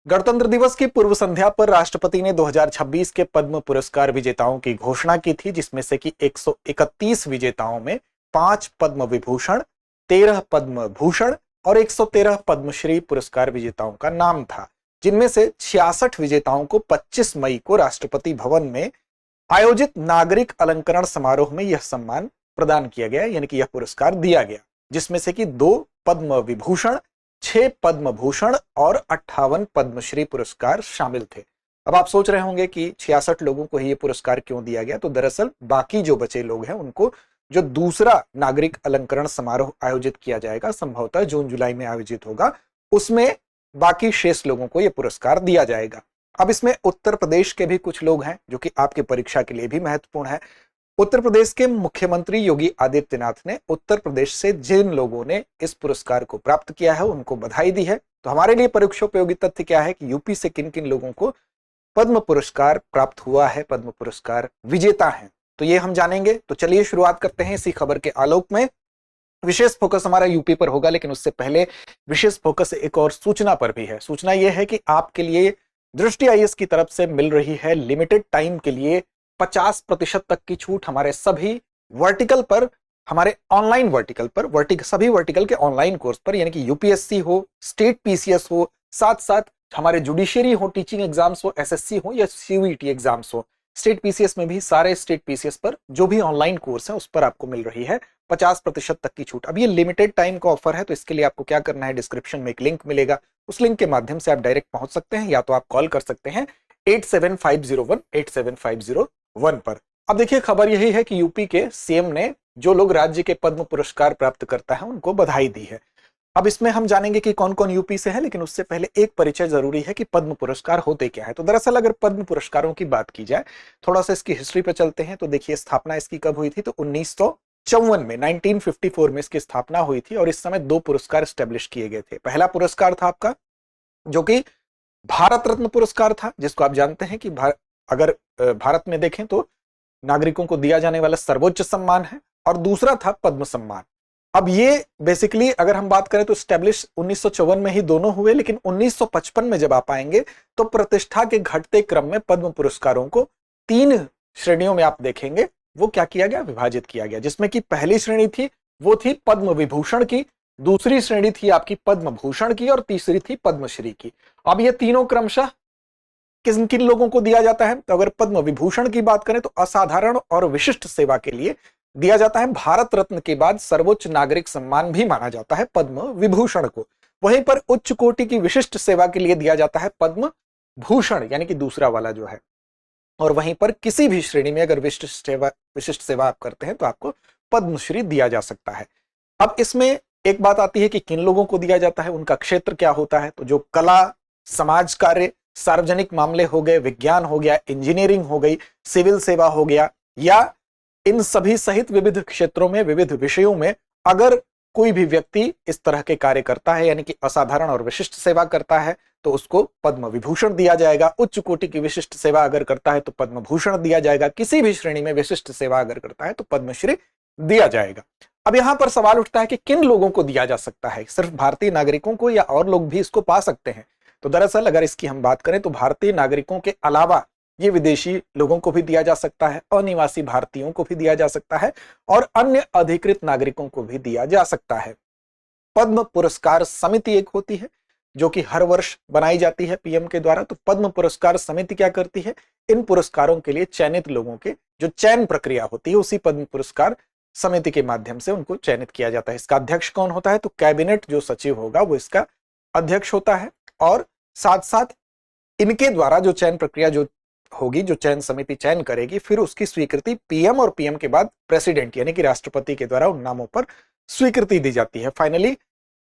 गणतंत्र दिवस की पूर्व संध्या पर राष्ट्रपति ने 2026 के पद्म पुरस्कार विजेताओं की घोषणा की थी, जिसमें से कि 131 विजेताओं में 5 पद्म विभूषण, 13 पद्म भूषण और 113 पद्मश्री पुरस्कार विजेताओं का नाम था, जिनमें से 66 विजेताओं को 25 मई को राष्ट्रपति भवन में आयोजित नागरिक अलंकरण समारोह में यह सम्मान प्रदान किया गया, यानी कि यह पुरस्कार दिया गया, जिसमें से कि 2 पद्म विभूषण, 6 पद्म भूषण और 58 पद्मश्री पुरस्कार शामिल थे। अब आप सोच रहे होंगे कि 66 लोगों को ही ये पुरस्कार क्यों दिया गया, तो दरअसल बाकी जो बचे लोग हैं उनको जो दूसरा नागरिक अलंकरण समारोह आयोजित किया जाएगा, संभवतः जून जुलाई में आयोजित होगा, उसमें बाकी शेष लोगों को यह पुरस्कार दिया जाएगा। अब इसमें उत्तर प्रदेश के भी कुछ लोग हैं जो कि आपकी परीक्षा के लिए भी महत्वपूर्ण है। उत्तर प्रदेश के मुख्यमंत्री योगी आदित्यनाथ ने उत्तर प्रदेश से जिन लोगों ने इस पुरस्कार को प्राप्त किया है उनको बधाई दी है। तो हमारे लिए परीक्षोपयोगी तथ्य क्या है कि यूपी से किन किन लोगों को पद्म पुरस्कार प्राप्त हुआ है, पद्म पुरस्कार विजेता हैं, तो ये हम जानेंगे। तो चलिए शुरुआत करते हैं इसी खबर के आलोक में। विशेष फोकस हमारा यूपी पर होगा, लेकिन उससे पहले विशेष फोकस एक और सूचना पर भी है। सूचना यह है कि आपके लिए दृष्टि आईएएस की तरफ से मिल रही है लिमिटेड टाइम के लिए 50% तक की छूट हमारे सभी वर्टिकल पर, हमारे ऑनलाइन वर्टिकल पर, सभी वर्टिकल के ऑनलाइन कोर्स पर, यानी कि यूपीएससी हो, स्टेट पीसीएस हो, साथ साथ हमारे जुडिशियरी हो, टीचिंग एग्जाम्स हो, एसएससी हो या सीयूईटी एग्जाम्स हो। स्टेट पीसीएस में भी सारे स्टेट पीसीएस पर जो भी ऑनलाइन कोर्स है उस पर आपको मिल रही है 50% तक की छूट। अब ये लिमिटेड टाइम का ऑफर है, तो इसके लिए आपको क्या करना है, डिस्क्रिप्शन में एक लिंक मिलेगा, उस लिंक के माध्यम से आप डायरेक्ट पहुंच सकते हैं, या तो आप कॉल कर सकते हैं 8750187501 पर। अब देखिए, खबर यही है कि यूपी के सीएम ने जो लोग राज्य के पद्म पुरस्कार प्राप्त करता है उनको बधाई दी है। अब इसमें हम जानेंगे कि कौन कौन यूपी से है, लेकिन उससे पहले एक परिचय जरूरी है कि पद्म पुरस्कार होते क्या है। तो दरअसल अगर पद्म पुरस्कारों की बात की जाए, थोड़ा सा इसकी हिस्ट्री पे चलते हैं, तो देखिए स्थापना इसकी कब हुई थी, तो 1954 में, 1954 में इसकी स्थापना हुई थी और इस समय 2 पुरस्कार स्टैब्लिश किए गए थे। पहला पुरस्कार था आपका जो कि भारत रत्न पुरस्कार था, जिसको आप जानते हैं कि अगर भारत में देखें तो नागरिकों को दिया जाने वाला सर्वोच्च सम्मान है, और दूसरा था पद्म सम्मान। अब ये बेसिकली अगर हम बात करें तो स्टैब्लिश 1954 में ही दोनों हुए, लेकिन 1955 में जब आप आएंगे तो प्रतिष्ठा के घटते क्रम में पद्म पुरस्कारों को 3 श्रेणियों में आप देखेंगे वो क्या किया गया, विभाजित किया गया, जिसमें कि पहली श्रेणी थी वो थी पद्म विभूषण की, दूसरी श्रेणी थी आपकी पद्म भूषण की और तीसरी थी पद्मश्री की। अब ये तीनों क्रमशः किन किन लोगों को दिया जाता है, तो अगर पद्म विभूषण की बात करें तो असाधारण और विशिष्ट सेवा के लिए दिया जाता है। भारत रत्न के बाद सर्वोच्च नागरिक सम्मान भी माना जाता है पद्म विभूषण को। वहीं पर उच्च कोटि की विशिष्ट सेवा के लिए दिया जाता है पद्म भूषण, यानी कि दूसरा वाला जो है। और वहीं पर किसी भी श्रेणी में अगर विशिष्ट सेवा आप करते हैं तो आपको पद्मश्री दिया जा सकता है। अब इसमें एक बात आती है कि किन लोगों को दिया जाता है, उनका क्षेत्र क्या होता है। तो जो कला, समाज कार्य, सार्वजनिक मामले हो गए, विज्ञान हो गया, इंजीनियरिंग हो गई, सिविल सेवा हो गया, या इन सभी सहित विविध क्षेत्रों में, विविध विषयों में अगर कोई भी व्यक्ति इस तरह के कार्य करता है, यानी कि असाधारण और विशिष्ट सेवा करता है, तो उसको पद्म विभूषण दिया जाएगा। उच्च कोटि की विशिष्ट सेवा अगर करता है तो पद्म भूषण दिया जाएगा। किसी भी श्रेणी में विशिष्ट सेवा अगर करता है तो पद्मश्री दिया जाएगा। अब यहां पर सवाल उठता है कि किन लोगों को दिया जा सकता है, सिर्फ भारतीय नागरिकों को या और लोग भी इसको पा सकते हैं। तो दरअसल अगर इसकी हम बात करें तो भारतीय नागरिकों के अलावा ये विदेशी लोगों को भी दिया जा सकता है, अनिवासी भारतीयों को भी दिया जा सकता है और अन्य अधिकृत नागरिकों को भी दिया जा सकता है। पद्म पुरस्कार समिति एक होती है जो कि हर वर्ष बनाई जाती है पीएम के द्वारा। तो पद्म पुरस्कार समिति क्या करती है, इन पुरस्कारों के लिए चयनित लोगों के जो चयन प्रक्रिया होती है उसी पद्म पुरस्कार समिति के माध्यम से उनको चयनित किया जाता है। इसका अध्यक्ष कौन होता है, तो कैबिनेट जो सचिव होगा वो इसका अध्यक्ष होता है, और साथ साथ इनके द्वारा जो चयन प्रक्रिया जो होगी, जो चयन समिति चयन करेगी, फिर उसकी स्वीकृति पीएम और पीएम के बाद प्रेसिडेंट यानी कि राष्ट्रपति के द्वारा उन नामों पर स्वीकृति दी जाती है। फाइनली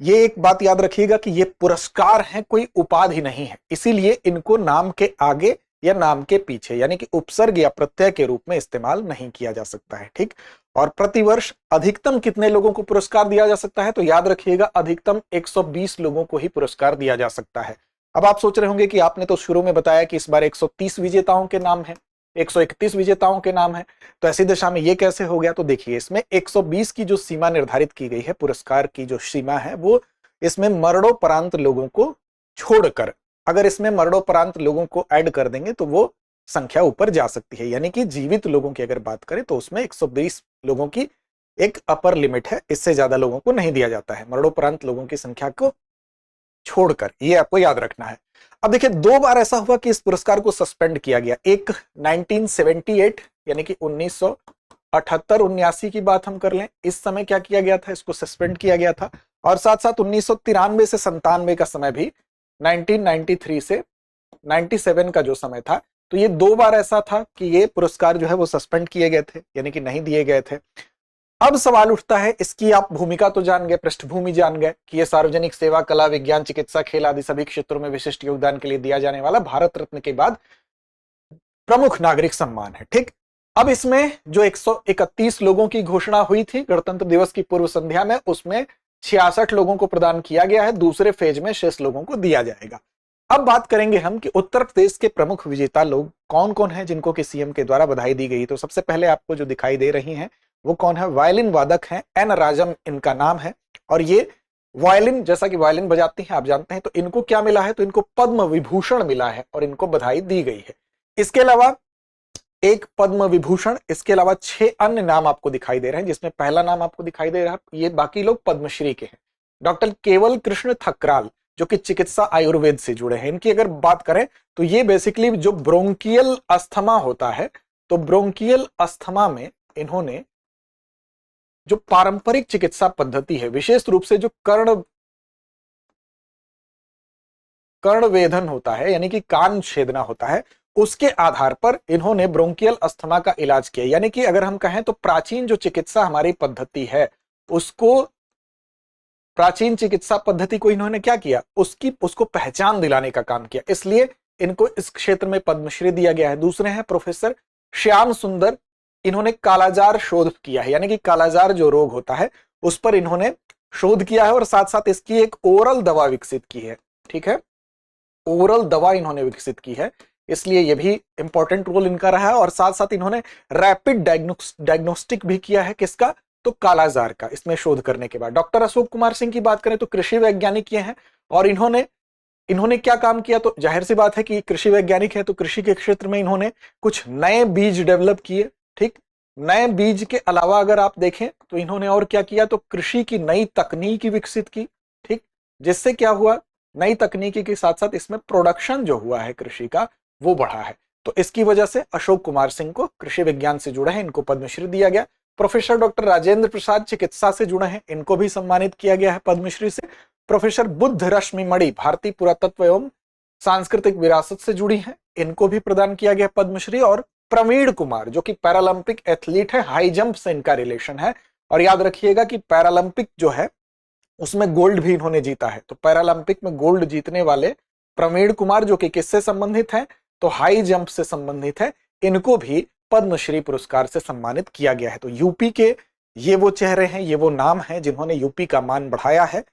ये एक बात याद रखिएगा कि ये पुरस्कार हैं, कोई उपाधि नहीं है, इसीलिए इनको नाम के आगे या नाम के पीछे यानी कि उपसर्ग या प्रत्यय के रूप में इस्तेमाल नहीं किया जा सकता है, ठीक। और प्रतिवर्ष अधिकतम कितने लोगों को पुरस्कार दिया जा सकता है, तो याद रखिएगा अधिकतम 120 लोगों को ही पुरस्कार दिया जा सकता है। अब आप सोच रहे होंगे कि आपने तो शुरू में बताया कि इस बार 130 विजेताओं के नाम हैं, 131 विजेताओं के नाम हैं, तो ऐसी दशा में ये कैसे हो गया, तो देखिए इसमें 120 की जो सीमा निर्धारित की गई है, पुरस्कार की जो सीमा है वो इसमें मरणोपरांत लोगों को छोड़कर अगर इसमें मरणोपरांत लोगों को ऐड कर देंगे तो वो संख्या ऊपर जा सकती है, यानी कि जीवित लोगों की अगर बात करें तो उसमें 120 लोगों की एक अपर लिमिट है, इससे ज्यादा लोगों को नहीं दिया जाता है मरणोपरांत लोगों की संख्या को छोड़कर, ये आपको याद रखना है। अब देखिए 2 बार ऐसा हुआ कि इस पुरस्कार को सस्पेंड किया गया। एक 1978 यानी कि 1978-79 की बात हम कर लें, इस समय क्या किया गया था, इसको सस्पेंड किया गया था। और साथ साथ 1993 से 97 का समय भी, 1993 से 97 का जो समय था, तो ये 2 बार ऐसा था कि ये पुरस्कार जो है वो सस्पेंड किए गए थे, यानी कि नहीं दिए गए थे। अब सवाल उठता है, इसकी आप भूमिका तो जान गए, पृष्ठभूमि जान गए कि ये सार्वजनिक सेवा, कला, विज्ञान, चिकित्सा, खेल आदि सभी क्षेत्रों में विशिष्ट योगदान के लिए दिया जाने वाला भारत रत्न के बाद प्रमुख नागरिक सम्मान है। ठीक, अब इसमें जो 131 लोगों की घोषणा हुई थी गणतंत्र दिवस की पूर्व संध्या में, उसमें 66 लोगों को प्रदान किया गया है। दूसरे फेज में शेष लोगों को दिया जाएगा। अब बात करेंगे हम कि उत्तर प्रदेश के प्रमुख विजेता लोग कौन कौन हैं जिनको कि सीएम के द्वारा बधाई दी गई। तो सबसे पहले आपको जो दिखाई दे रही हैं वो कौन है, वायलिन वादक हैं, एन राजम इनका नाम है। और ये वायलिन, जैसा कि वायलिन बजाती हैं आप जानते हैं, तो इनको क्या मिला है, तो इनको पद्म विभूषण मिला है और इनको बधाई दी गई है। इसके अलावा एक पद्म विभूषण, इसके अलावा 6 अन्य नाम आपको दिखाई दे रहे हैं, जिसमें पहला नाम आपको दिखाई दे रहा है, ये बाकी लोग पद्मश्री के हैं। डॉक्टर केवल कृष्ण थकराल जो कि चिकित्सा आयुर्वेद से जुड़े हैं, इनकी अगर बात करें तो ये बेसिकली जो ब्रोंकियल अस्थमा होता है, तो ब्रोंकियल अस्थमा में इन्होंने जो पारंपरिक चिकित्सा पद्धति है, विशेष रूप से जो कर्णवेधन होता है यानी कि कान छेदना होता है, उसके आधार पर इन्होंने ब्रोंकियल अस्थमा का इलाज किया। यानी कि अगर हम कहें तो प्राचीन जो चिकित्सा हमारी पद्धति है, उसको, प्राचीन चिकित्सा पद्धति को इन्होंने क्या किया, उसको पहचान दिलाने का काम किया, इसलिए इनको इस क्षेत्र में पद्मश्री दिया गया है। दूसरे हैं प्रोफेसर श्याम सुंदर, इन्होंने कालाजार शोध किया है, यानी कि कालाजार जो रोग होता है उस पर इन्होंने शोध किया है और साथ साथ इसकी एक ओरल दवा विकसित की है। ठीक है, ओरल दवा इन्होंने विकसित की है, इसलिए यह भी इंपॉर्टेंट रोल इनका रहा है। और साथ साथ इन्होंने रैपिड डायग्नोस्टिक भी किया है, किसका, तो कालाजार का, इसमें शोध करने के बाद। डॉक्टर अशोक कुमार सिंह की बात करें तो कृषि वैज्ञानिक ये हैं और इन्होंने क्या काम किया, तो जाहिर सी बात है कि कृषि वैज्ञानिक है तो कृषि के क्षेत्र में इन्होंने कुछ नए बीज डेवलप किए। ठीक, नए बीज के अलावा अगर आप देखें तो इन्होंने और क्या किया, तो कृषि की नई तकनीकी विकसित की। ठीक, जिससे क्या हुआ, नई तकनीकी के साथ साथ इसमें प्रोडक्शन जो हुआ है कृषि का वो बढ़ा है। तो इसकी वजह से अशोक कुमार सिंह को कृषि विज्ञान से जुड़े हैं, इनको पद्मश्री दिया गया। प्रोफेसर डॉक्टर राजेंद्र प्रसाद चिकित्सा से जुड़े हैं, इनको भी सम्मानित किया गया है पद्मश्री से। प्रोफेसर बुद्ध रश्मि मणि भारतीय पुरातत्व एवं सांस्कृतिक विरासत से जुड़ी हैं, इनको भी प्रदान किया गया पद्मश्री। और प्रवीण कुमार जो कि पैरालंपिक एथलीट है, हाई जंप से इनका रिलेशन है। और याद रखिएगा कि पैरालंपिक जो है उसमें गोल्ड भी इन्होंने जीता है, तो पैरालंपिक में गोल्ड जीतने वाले प्रवीण कुमार जो कि किससे संबंधित हैं, तो हाई जंप से संबंधित है, इनको भी पद्मश्री पुरस्कार से सम्मानित किया गया है। तो यूपी के ये वो चेहरे हैं, ये वो नाम हैं जिन्होंने यूपी का मान बढ़ाया है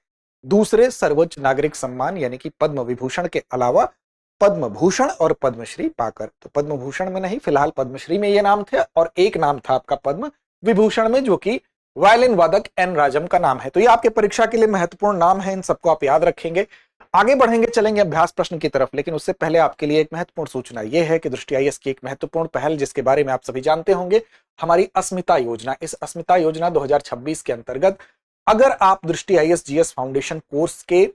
दूसरे सर्वोच्च नागरिक सम्मान यानी कि पद्म विभूषण के अलावा पद्म भूषण और पद्मश्री पाकर। तो पद्म भूषण में नहीं, फिलहाल पद्मश्री में ये नाम थे और एक नाम था आपका पद्म विभूषण में जो कि वायलिन वादक एन राजम का नाम है। तो ये आपके परीक्षा के लिए महत्वपूर्ण नाम है, इन सबको आप याद रखेंगे। आगे बढ़ेंगे, चलेंगे अभ्यास प्रश्न की तरफ, लेकिन उससे पहले आपके लिए एक महत्वपूर्ण सूचना यह है कि दृष्टि आईएएस की एक महत्वपूर्ण पहल जिसके बारे में आप सभी जानते होंगे, हमारी अस्मिता योजना। इस अस्मिता योजना 2026 के अंतर्गत अगर आप दृष्टि आईएएस जीएस फाउंडेशन कोर्स के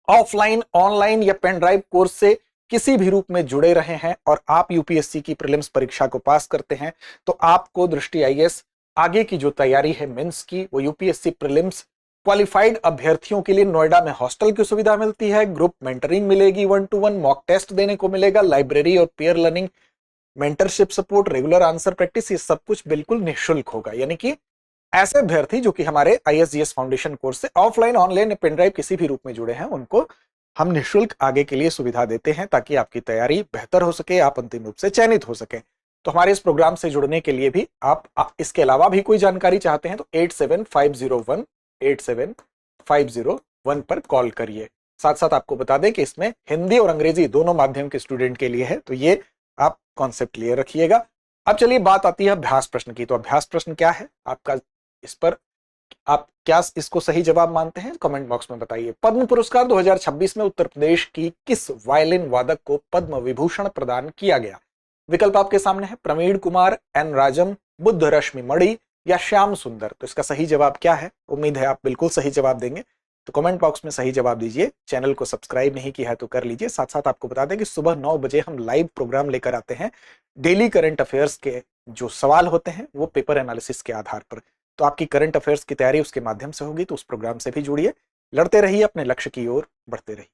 ऑफलाइन, ऑनलाइन या पेन ड्राइव कोर्स से किसी भी रूप में जुड़े रहे हैं और आप यूपीएससी की प्रीलिम्स परीक्षा को पास करते हैं, तो आपको दृष्टि आईएएस आगे की जो तैयारी है मेंस की, वो यूपीएससी प्रीलिम्स क्वालिफाइड अभ्यर्थियों के लिए नोएडा में हॉस्टल की सुविधा मिलती है, ग्रुप मेंटरिंग मिलेगी, 1-to-1 मॉक टेस्ट देने को मिलेगा, लाइब्रेरी और peer learning, mentorship support, regular answer practice, ये सब कुछ बिल्कुल निःशुल्क होगा। यानी कि ऐसे अभ्यर्थी जो कि हमारे आईएएस फाउंडेशन कोर्स से ऑफलाइन, ऑनलाइन, पेन ड्राइव किसी भी रूप में जुड़े हैं, उनको हम निःशुल्क आगे के लिए सुविधा देते हैं ताकि आपकी तैयारी बेहतर हो सके, आप अंतिम रूप से चयनित हो सके। तो हमारे इस प्रोग्राम से जुड़ने के लिए भी आप इसके अलावा भी कोई जानकारी चाहते हैं तो 8750187501 पर कॉल करिए। साथ साथ आपको बता दें कि इसमें हिंदी और अंग्रेजी दोनों माध्यम के स्टूडेंट के लिए है, तो ये आप कॉन्सेप्ट क्लियर रखिएगा। अब चलिए बात आती है अभ्यास प्रश्न की। तो अभ्यास प्रश्न क्या है आपका, इस पर आप क्या इसको सही जवाब मानते हैं? कमेंट बॉक्स में बताइए। पद्म पुरस्कार 2026 में उत्तर प्रदेश की किस वायलिन वादक को पद्म विभूषण प्रदान किया गया? विकल्प आपके सामने है, प्रवीण कुमार, एन राजम, बुद्ध रश्मि मणि या श्याम सुंदर। तो इसका सही जवाब क्या है? उम्मीद है आप बिल्कुल सही जवाब देंगे, तो कमेंट बॉक्स में सही जवाब दीजिए। चैनल को सब्सक्राइब नहीं किया है तो कर लीजिए। साथ साथ आपको बता दें कि सुबह 9 बजे हम लाइव प्रोग्राम लेकर आते हैं। डेली करंट अफेयर्स के जो सवाल होते हैं वो पेपर एनालिसिस के आधार पर, तो आपकी करंट अफेयर्स की तैयारी उसके माध्यम से होगी, तो उस प्रोग्राम से भी जुड़िए। लड़ते रहिए, अपने लक्ष्य की ओर बढ़ते रहिए।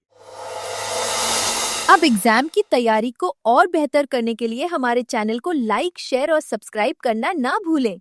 अब एग्जाम की तैयारी को और बेहतर करने के लिए हमारे चैनल को लाइक, शेयर और सब्सक्राइब करना ना भूलें।